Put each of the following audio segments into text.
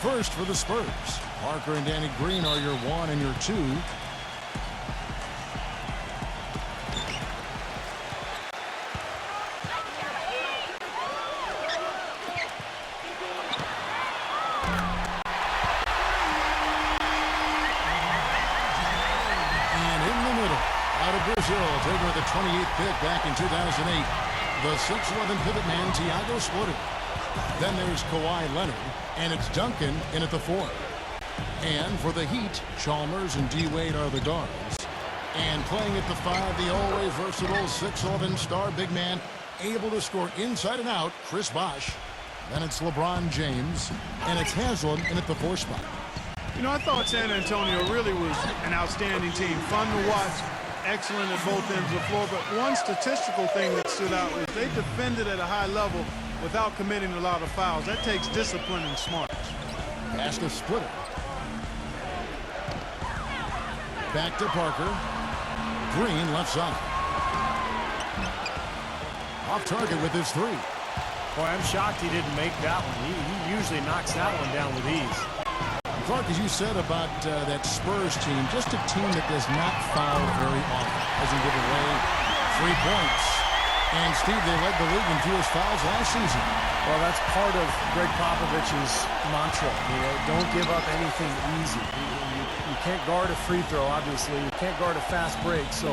first for the Spurs. Parker and Danny Green are your 1 and your 2. Brazil, taking with the 28th pick back in 2008. The 6'11" pivot man, Thiago Splitter. Then there's Kawhi Leonard, and it's Duncan in at the 4. And for the Heat, Chalmers and D-Wade are the guards. And playing at the 5, the always versatile 6'11" star big man, able to score inside and out, Chris Bosh. Then it's LeBron James, and it's Haslam in at the 4 spot. You know, I thought San Antonio really was an outstanding team. Fun to watch. Excellent at both ends of the floor, but one statistical thing that stood out was they defended at a high level without committing a lot of fouls. That takes discipline and smarts. Pass to Splitter. Back to Parker. Green left side. Off target with his 3. Boy, I'm shocked he didn't make that one. He usually knocks that one down with ease. Clark, as you said about that Spurs team, just a team that does not foul very often. Doesn't give away 3 points. And, Steve, they led the league in fewest fouls last season. Well, that's part of Greg Popovich's mantra. You know, don't give up anything easy. You can't guard a free throw, obviously. You can't guard a fast break. So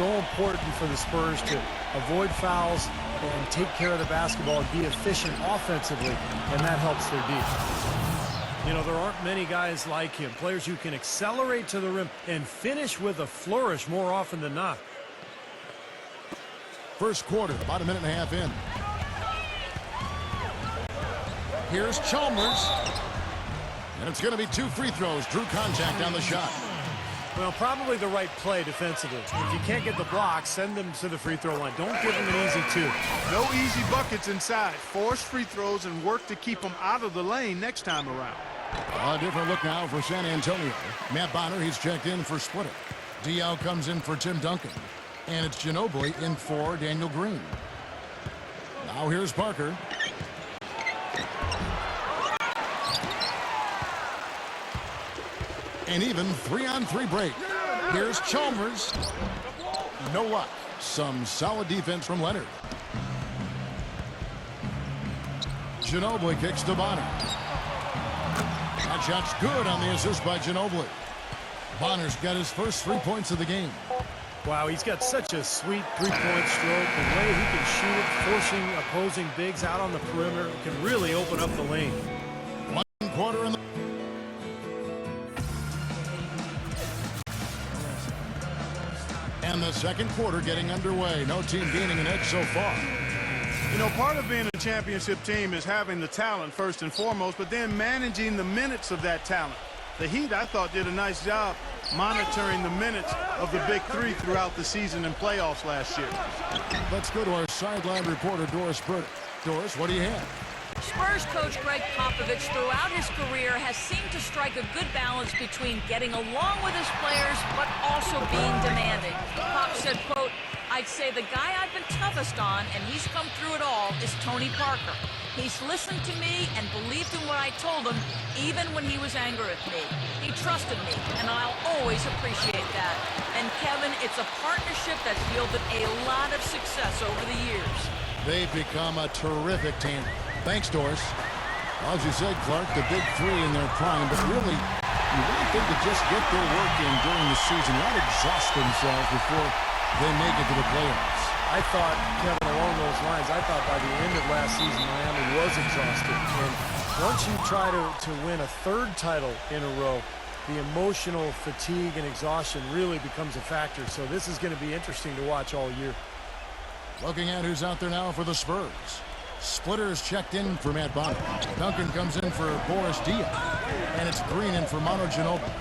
important for the Spurs to avoid fouls and take care of the basketball and be efficient offensively, and that helps their defense. You know, there aren't many guys like him, players who can accelerate to the rim and finish with a flourish more often than not. First quarter, about a minute and a half in. Here's Chalmers. And it's going to be 2 free throws. Drew contact on the shot. Well, probably the right play defensively. If you can't get the block, send them to the free throw line. Don't give them an easy 2. No easy buckets inside. Force free throws and work to keep them out of the lane next time around. A different look now for San Antonio. Matt Bonner, he's checked in for Splitter. Diaw comes in for Tim Duncan. And it's Ginobili in for Daniel Green. Now here's Parker. And even 3-on-3 break. Here's Chalmers. No luck. Some solid defense from Leonard. Ginobili kicks to Bonner. That shot's good on the assist by Ginobili. Bonner's got his first 3 points of the game. Wow, he's got such a sweet three-point stroke. The way he can shoot it, forcing opposing bigs out on the perimeter, can really open up the lane. 1 quarter in the... And the second quarter getting underway. No team gaining an edge so far. You know, part of being a championship team is having the talent first and foremost, but then managing the minutes of that talent. The Heat, I thought, did a nice job monitoring the minutes of the big 3 throughout the season and playoffs last year. Let's go to our sideline reporter, Doris Burdick. Doris, what do you have? Spurs coach Greg Popovich throughout his career has seemed to strike a good balance between getting along with his players but also being demanding. Pop said, quote, "I'd say the guy I've been toughest on, and he's come through it all, is Tony Parker. He's listened to me and believed in what I told him, even when he was angry with me. He trusted me, and I'll always appreciate that. And Kevin, it's a partnership that's yielded a lot of success over the years." They've become a terrific team. Thanks, Doris. Well, as you said, Clark, the big 3 in their prime, but really, you want them to just get their work in during the season, not exhaust themselves before they make it to the playoffs. I thought, Kevin, along those lines, I thought by the end of last season, Miami was exhausted. And once you try to win a 3rd title in a row, the emotional fatigue and exhaustion really becomes a factor. So this is going to be interesting to watch all year. Looking at who's out there now for the Spurs. Splitter is checked in for Matt Bonner. Duncan comes in for Boris Diaw. And it's Green in for Manu Ginobili.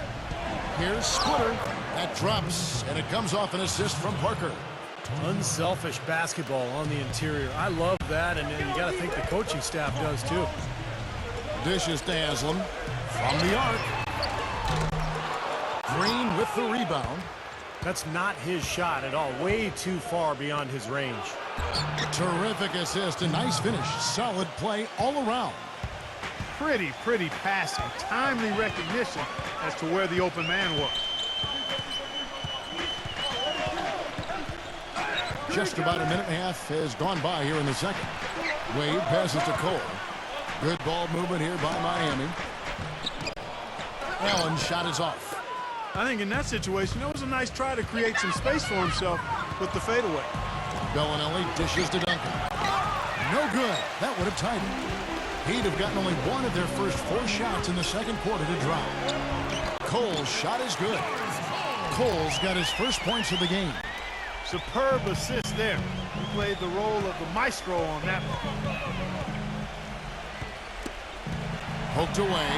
Here's Splitter. That drops, and it comes off an assist from Parker. Unselfish basketball on the interior. I love that, and you got to think the coaching staff does too. Dishes to Haslam from the arc. Green with the rebound. That's not his shot at all. Way too far beyond his range. Terrific assist. A nice finish. Solid play all around. Pretty passing. Timely recognition as to where the open man was. Just about a minute and a half has gone by here in the second. Wade passes to Cole. Good ball movement here by Miami. Allen's shot is off. I think in that situation, that was a nice try to create some space for himself with the fadeaway. Bellinelli dishes to Duncan. No good. That would have tied it. He'd have gotten only one of their first 4 shots in the second quarter to drop. Cole's shot is good. Cole's got his first points of the game. Superb assist there. He played the role of the maestro on that one. Poked away.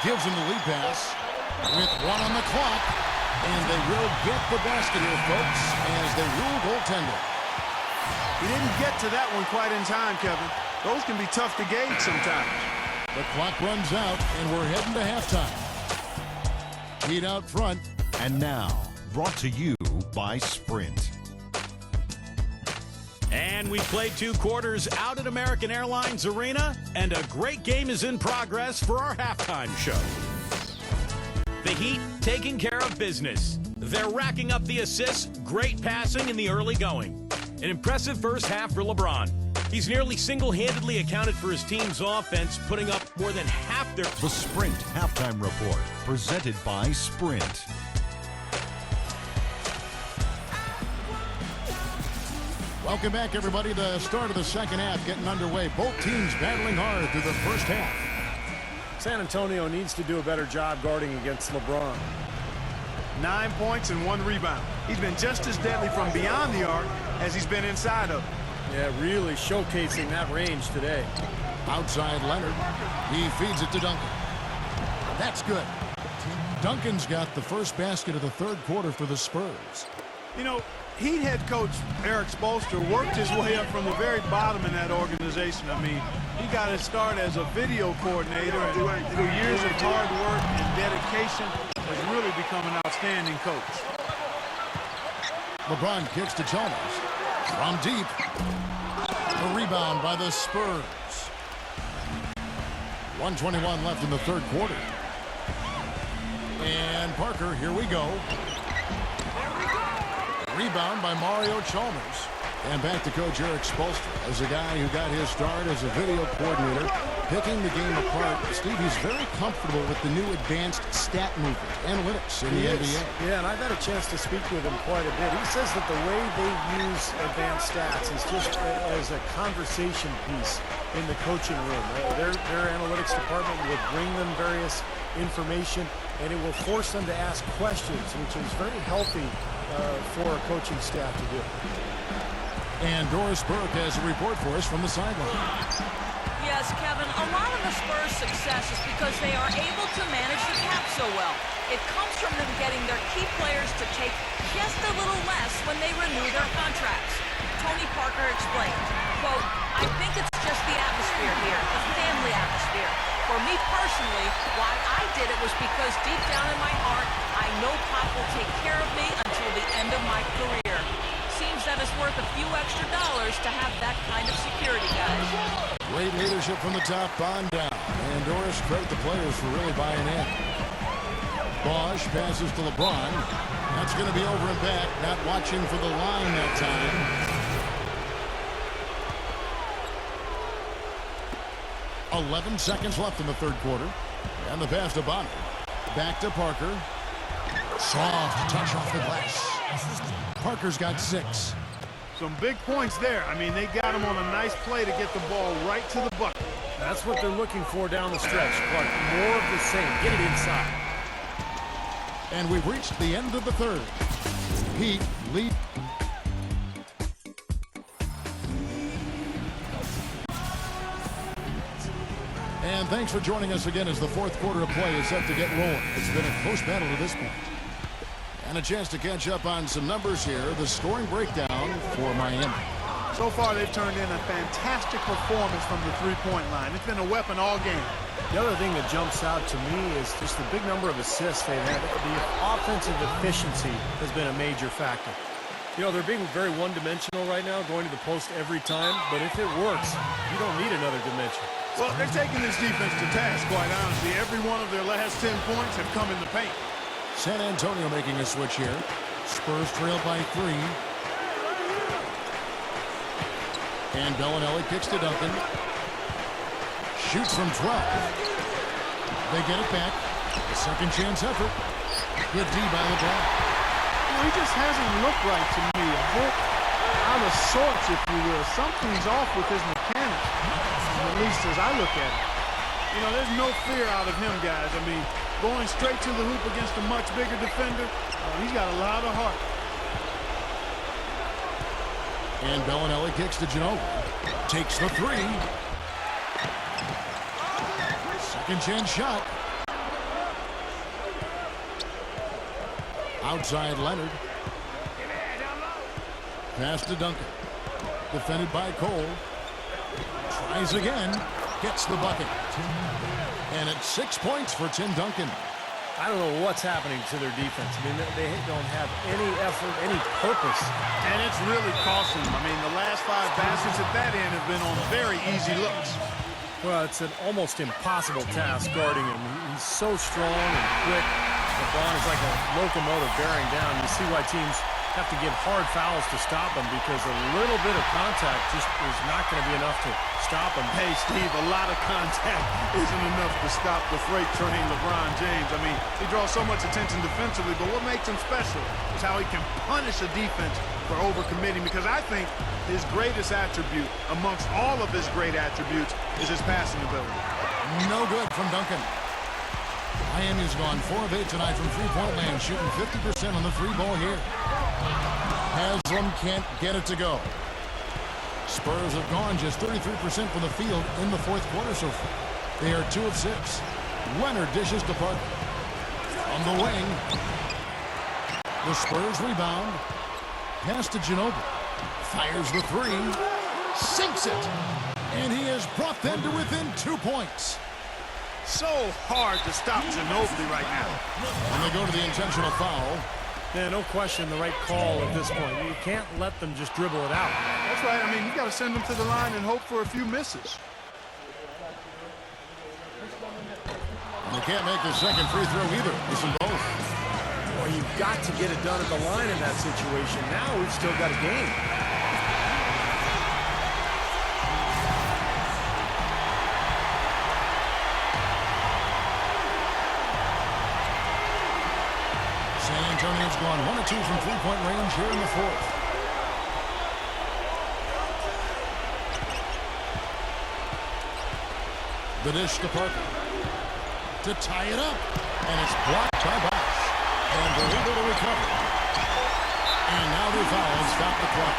Gives him the lead pass with 1 on the clock. And they will get the basket here, folks, as they rule goaltender. He didn't get to that one quite in time, Kevin. Those can be tough to gauge sometimes. The clock runs out, and we're heading to halftime. Heat out front. And now, brought to you by Sprint. And we played 2 quarters out at American Airlines Arena, and a great game is in progress for our halftime show. The Heat taking care of business. They're racking up the assists, great passing in the early going. An impressive first half for LeBron. He's nearly single-handedly accounted for his team's offense, putting up more than half their... The Sprint Halftime Report, presented by Sprint. Welcome back, everybody. The start of the second half getting underway. Both teams battling hard through the first half. San Antonio needs to do a better job guarding against LeBron. 9 points and 1 rebound. He's been just as deadly from beyond the arc as he's been inside of it. Yeah, really showcasing that range today. Outside Leonard. He feeds it to Duncan. That's good. Duncan's got the first basket of the third quarter for the Spurs. You know, Heat head coach Eric Spoelstra worked his way up from the very bottom in that organization. I mean, he got his start as a video coordinator, and through years of hard work and dedication has really become an outstanding coach. LeBron kicks to Chalmers. From deep. The rebound by the Spurs. 1:21 left in the third quarter. And Parker, here we go. Rebound by Mario Chalmers. And back to Coach Eric Spoelstra as a guy who got his start as a video coordinator, picking the game apart. Steve, he's very comfortable with the new advanced stat movement, analytics in the NBA. Yeah, and I've had a chance to speak with him quite a bit. He says that the way they use advanced stats is just as a conversation piece in the coaching room. Their analytics department will bring them various information, and it will force them to ask questions, which is very healthy for a coaching staff to do. And Doris Burke has a report for us from the sideline. Yes, Kevin, a lot of the Spurs' success is because they are able to manage the cap so well. It comes from them getting their key players to take just a little less when they renew their contracts. Tony Parker explained, quote, "I think it's just the atmosphere here, the family atmosphere. For me personally, why I did it was because deep down in my heart, I know Pop will take care of me until the end of my career. Seems that it's worth a few extra dollars to have that kind of security, guys." Great leadership from the top on down. And Doris credit the players for really buying in. Bosch passes to LeBron. That's going to be over and back. Not watching for the line that time. 11 seconds left in the third quarter. And the pass to Bonner. Back to Parker. Soft touch off the glass. Parker's got 6. Some big points there. I mean, they got him on a nice play to get the ball right to the bucket. That's what they're looking for down the stretch, Clark. More of the same. Get it inside. And we've reached the end of the third. Heat lead. And thanks for joining us again as the fourth quarter of play is set to get rolling. It's been a close battle to this point. And a chance to catch up on some numbers here. The scoring breakdown for Miami. So far, they've turned in a fantastic performance from the three-point line. It's been a weapon all game. The other thing that jumps out to me is just the big number of assists they've had. The offensive efficiency has been a major factor. You know, they're being very one-dimensional right now, going to the post every time. But if it works, you don't need another dimension. Well, they're taking this defense to task, quite honestly. Every one of their last 10 points have come in the paint. San Antonio making a switch here. Spurs trail by 3. And Bellinelli kicks to Duncan. Shoots from 12. They get it back. A second chance effort. Good D by LeBron. He just hasn't looked right to me. A bit out of sorts, if you will. Something's off with his mechanics, at least as I look at it. You know, there's no fear out of him, guys. I mean, going straight to the hoop against a much bigger defender, he's got a lot of heart. And Bellinelli kicks to Ginobili. Takes the 3. Second chance shot. Outside Leonard. Pass to Duncan. Defended by Cole. Tries again. Gets the bucket. And it's 6 points for Tim Duncan. I don't know what's happening to their defense. I mean, they don't have any effort, any purpose. And it's really costing them. I mean, the last 5 baskets at that end have been on very easy looks. Well, it's an almost impossible task guarding him. He's so strong and quick. LeBron is like a locomotive bearing down. You see why teams have to give hard fouls to stop him, because a little bit of contact just is not going to be enough to stop him. Hey, Steve, a lot of contact isn't enough to stop the freight train LeBron James. I mean, he draws so much attention defensively, but what makes him special is how he can punish a defense for overcommitting, because I think his greatest attribute amongst all of his great attributes is his passing ability. No good from Duncan. Miami's gone 4 of 8 tonight from three-point land, shooting 50% on the 3-ball here. Haslam can't get it to go. Spurs have gone just 33% from the field in the 4th quarter so far. They are 2 of 6. Leonard dishes to Parker. On the wing. The Spurs rebound. Pass to Ginobili. Fires the 3. Sinks it. And he has brought them to within 2 points. So hard to stop Ginobili right now. And they go to the intentional foul. Yeah, no question, the right call at this point. You can't let them just dribble it out. That's right. I mean, you got to send them to the line and hope for a few misses. And they can't make the second free throw either. Listen both. Well, you've got to get it done at the line in that situation. Now we've still got a game. San Antonio's gone 1 of 2 from three-point range here in the 4th. The dish to Parker. To tie it up. And it's blocked by Bosh. And they're able to recover. And now they foul and stop the clock.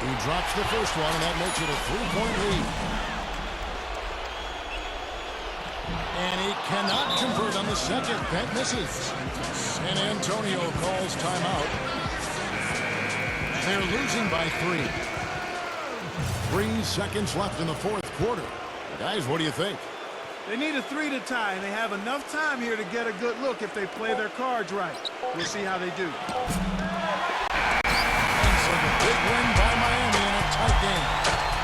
He drops the first one, and that makes it a 3-point lead. And he cannot convert on the second. That misses. San Antonio calls timeout. They're losing by 3. 3 seconds left in the 4th quarter. Guys, what do you think? They need a 3 to tie, and they have enough time here to get a good look if they play their cards right. We'll see how they do. And so the big win by Miami in a tight game.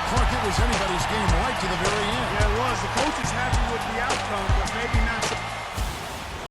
Clark, it was anybody's game right to the very end. Yeah, it was. The coach is happy with the outcome, but maybe not